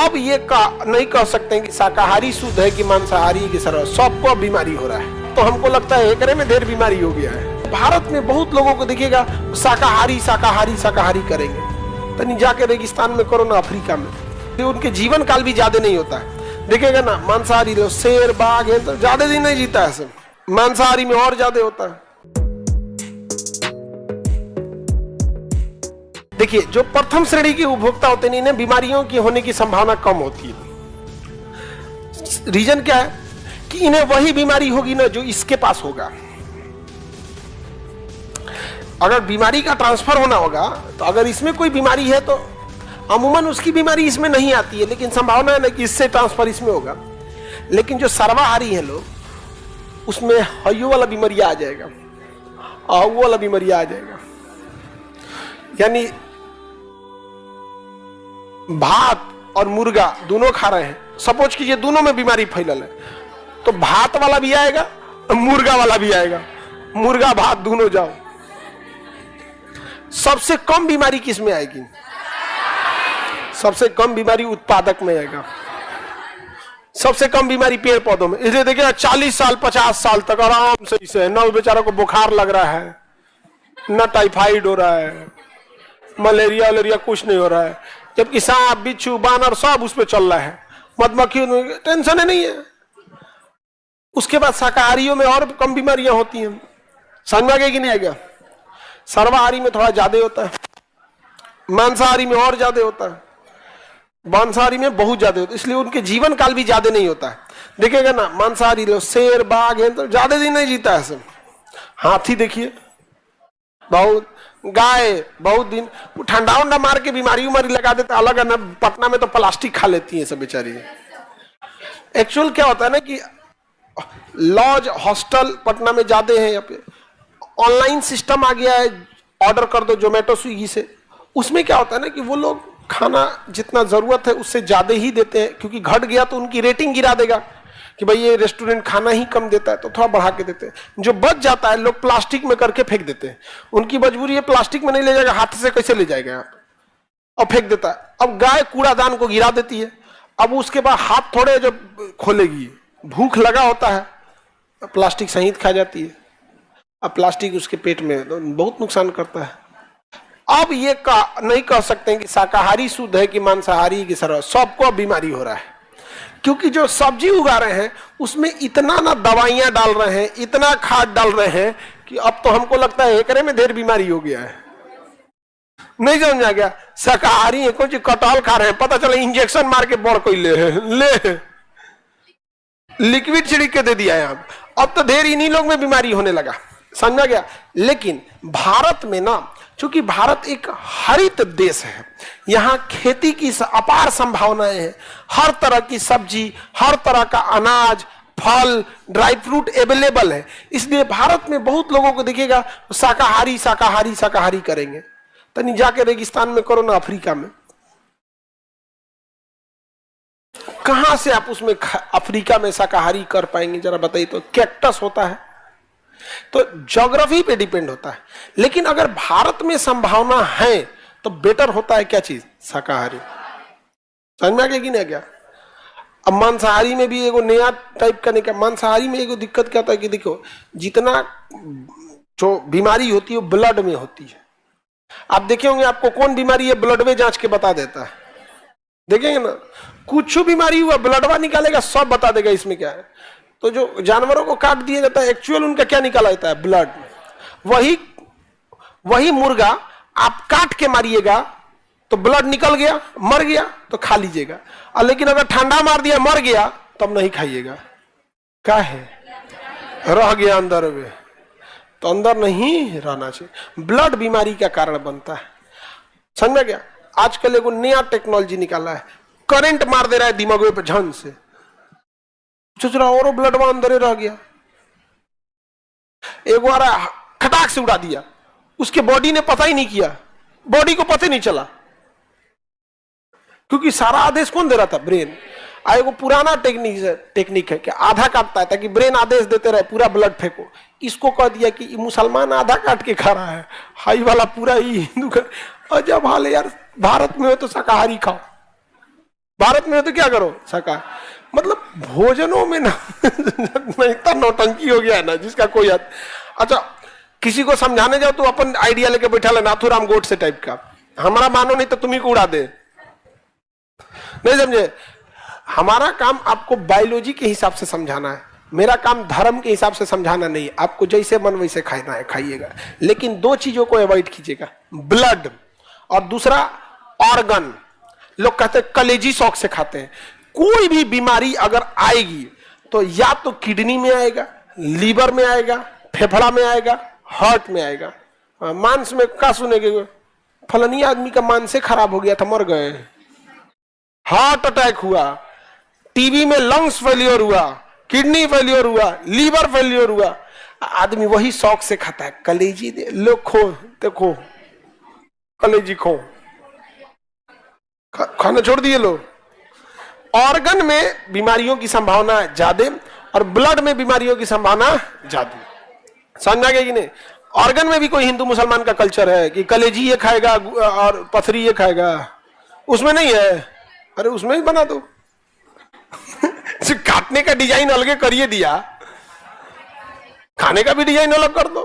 अब ये नहीं कह सकते कि शाकाहारी शुद्ध है कि मांसाहारी की सरह, सबको अब बीमारी हो रहा है। तो हमको लगता है एकरे में ढेर बीमारी हो गया है। भारत में बहुत लोगों को देखिएगा शाकाहारी शाकाहारी शाकाहारी करेंगे, तो जाके रेगिस्तान में करो ना, अफ्रीका में, तो उनके जीवन काल भी ज्यादा नहीं होता है। देखिएगा ना मांसाहारी लोग शेर बाघ है तो ज्यादा दिन नहीं जीता है, सब मांसाहारी में और ज्यादा होता है। देखिए जो प्रथम श्रेणी के उपभोक्ता होते हैं इन्हें बीमारियों की होने की संभावना कम होती है। रीजन क्या है कि इन्हें वही बीमारी होगी ना जो इसके पास होगा। अगर बीमारी का ट्रांसफर होना होगा तो अगर इसमें कोई बीमारी है तो अमूमन उसकी बीमारी इसमें नहीं आती है, लेकिन संभावना है ना कि इससे ट्रांसफर इसमें होगा। लेकिन जो सर्वाहारी है लोग उसमें हयो वाला बीमारी आ जाएगा, आहू वाला बीमारी आ जाएगा। यानी भात और मुर्गा दोनों खा रहे हैं, सपोज कीजिए दोनों में बीमारी फैलल है, तो भात वाला भी आएगा मुर्गा वाला भी आएगा, मुर्गा भात दोनों जाओ। सबसे कम बीमारी किस में आएगी? सबसे कम बीमारी उत्पादक में आएगा, सबसे कम बीमारी पेड़ पौधों में। इसलिए देखिए 40 साल 50 साल तक आराम से इसे न बेचारा को बुखार लग रहा है, न टाइफाइड हो रहा है, मलेरिया वलेरिया कुछ नहीं हो रहा है, जबकि सांप बिच्छू बानर सब उस पर चल रहा है, मधुमक्खी टेंशन है नहीं है। उसके बाद शाकाहारियों में और कम बीमारियां होती हैं, समझ में आ गया कि नहीं आएगा? सर्वाहारी में थोड़ा ज्यादा होता है, मांसाहारी में और ज्यादा होता है, मांसाहारी में बहुत ज्यादा होता है, इसलिए उनके जीवन काल भी ज्यादा नहीं होता है। देखिएगा ना मांसाहारी लोग शेर बाघ है तो ज्यादा दिन नहीं जीता है सब। हाथी देखिए बहुत, गाय बहुत दिन, ठंडा उंडा मार के बीमारी उमारी लगा देता अलग है ना। पटना में तो प्लास्टिक खा लेती है सब बेचारी। एक्चुअल क्या होता है ना कि लॉज हॉस्टल पटना में ज्यादा है, यहाँ पे ऑनलाइन सिस्टम आ गया है, ऑर्डर कर दो जोमेटो स्विगी से। उसमें क्या होता है ना कि वो लोग खाना जितना जरूरत है उससे ज्यादा ही देते हैं, क्योंकि घट गया तो उनकी रेटिंग गिरा देगा कि भाई ये रेस्टोरेंट खाना ही कम देता है, तो थोड़ा बढ़ा के देते हैं। जो बच जाता है लोग प्लास्टिक में करके फेंक देते हैं, उनकी मजबूरी है, प्लास्टिक में नहीं ले जाएगा, हाथ से कैसे ले जाएगा यहाँ पे, और फेंक देता है। अब गाय कूड़ादान को गिरा देती है, अब उसके बाद हाथ थोड़े जब खोलेगी, भूख लगा होता है, प्लास्टिक सहित खा जाती है। अब प्लास्टिक उसके पेट में बहुत नुकसान करता है। अब ये नहीं कह सकते कि शाकाहारी शुद्ध है कि मांसाहारी की सरह, सबको बीमारी हो रहा है। क्योंकि जो सब्जी उगा रहे हैं उसमें इतना ना दवाइयां डाल रहे हैं, इतना खाद डाल रहे हैं कि अब तो हमको लगता है एकरे में ढेर बीमारी हो गया है। नहीं समझ आ गया? शाकाहारी है, कुछ कटहल खा रहे हैं, पता चला इंजेक्शन मार के बड़ कोई ले लिक्विड छिड़क के दे दिया है। अब तो ढेर इन्हीं लोग में बीमारी होने लगा, समझा गया? लेकिन भारत में ना, चूंकि भारत एक हरित देश है, यहाँ खेती की अपार संभावनाएं हैं, हर तरह की सब्जी, हर तरह का अनाज, फल, ड्राई फ्रूट अवेलेबल है। इसलिए भारत में बहुत लोगों को देखिएगा शाकाहारी शाकाहारी शाकाहारी करेंगे, तो जाके रेगिस्तान में करो ना, अफ्रीका में, कहां से आप उसमें अफ्रीका में शाकाहारी कर पाएंगे जरा बताइए? तो कैक्टस होता है, तो ज्योग्राफी पे डिपेंड होता है। लेकिन अगर भारत में संभावना है तो बेटर होता है क्या चीज? शाकाहारी। समझ में आ गया कि नहीं गया? अब मांसाहारी में भी एगो नया टाइप का नहीं, मांसाहारी में एगो दिक्कत क्या होता है कि देखो जितना जो बीमारी होती है वो ब्लड में होती है। आप देखे होंगे आपको कौन बीमारी है ब्लड में जांच के बता देता है, देखेंगे ना, कुछ बीमारी हुआ ब्लडवा निकालेगा, सब बता देगा इसमें क्या है। तो जो जानवरों को काट दिया जाता है एक्चुअल उनका क्या निकाला जाता है? ब्लड। वही मुर्गा आप काट के मारिएगा तो ब्लड निकल गया, मर गया तो खा लीजिएगा, और लेकिन अगर ठंडा मार दिया मर गया तब नहीं खाइएगा। क्या है? रह गया अंदर में, तो अंदर नहीं रहना चाहिए। ब्लड बीमारी का कारण बनता है, समझ में गया? आजकल एगो नया टेक्नोलॉजी निकाला है, करंट मार दे रहा है दिमाग पे झन से, सोच रहा और ब्लड वहां अंदर रह गया। एक बार खटाक से उड़ा दिया, उसके बॉडी ने पता ही नहीं किया, बॉडी को पता नहीं चला, क्योंकि सारा आदेश कौन दे रहा था? ब्रेन। एगो पुराना टेक्निक है कि आधा काटता है ताकि ब्रेन आदेश देते रहे पूरा ब्लड फेंको। इसको कह दिया कि मुसलमान आधा काट के खा रहा है, हाई वाला पूरा ही हिंदू का। अजब हाल है यार, भारत में हो तो शाकाहारी खाओ। भारत में तो क्या करो शाकाहार, मतलब भोजनों में ना इतना नौटंकी हो गया है ना जिसका कोई हद। अच्छा, किसी को समझाने जाओ तो अपन आइडिया लेके बैठा ले नाथुराम गोडसे टाइप का, हमारा मानो नहीं तो तुम्ही को उड़ा दे, नहीं समझे। हमारा काम आपको बायोलॉजी के हिसाब से समझाना है, मेरा काम धर्म के हिसाब से समझाना नहीं। आपको जैसे मन वैसे खाना है खाइएगा, लेकिन दो चीजों को अवॉइड कीजिएगा, ब्लड और दूसरा ऑर्गन। लोग कहते हैं कलेजी शौक से खाते हैं। कोई भी बीमारी अगर आएगी तो या तो किडनी में आएगा, लीवर में आएगा, फेफड़ा में आएगा, हार्ट में आएगा। मांस में क्या सुनेंगे, फलानी आदमी का मांस से खराब हो गया था, मर गए, हार्ट अटैक हुआ, टीबी में लंग्स फेलियर हुआ, किडनी फेलियर हुआ, लीवर फेलियर हुआ। आदमी वही शौक से खाता है, कलेजी दे लो, खो देखो कलेजी खो, खाना छोड़ दिए लोग। ऑर्गन में बीमारियों की संभावना ज्यादा और ब्लड में बीमारियों की संभावना ज्यादा, समझा गया कि नहीं। ऑर्गन में भी कोई हिंदू मुसलमान का कल्चर है कि कलेजी ये खाएगा और पथरी ये खाएगा, उसमें नहीं है। अरे उसमें ही बना दो काटने का डिजाइन अलग करिए दिया, खाने का भी डिजाइन अलग कर दो।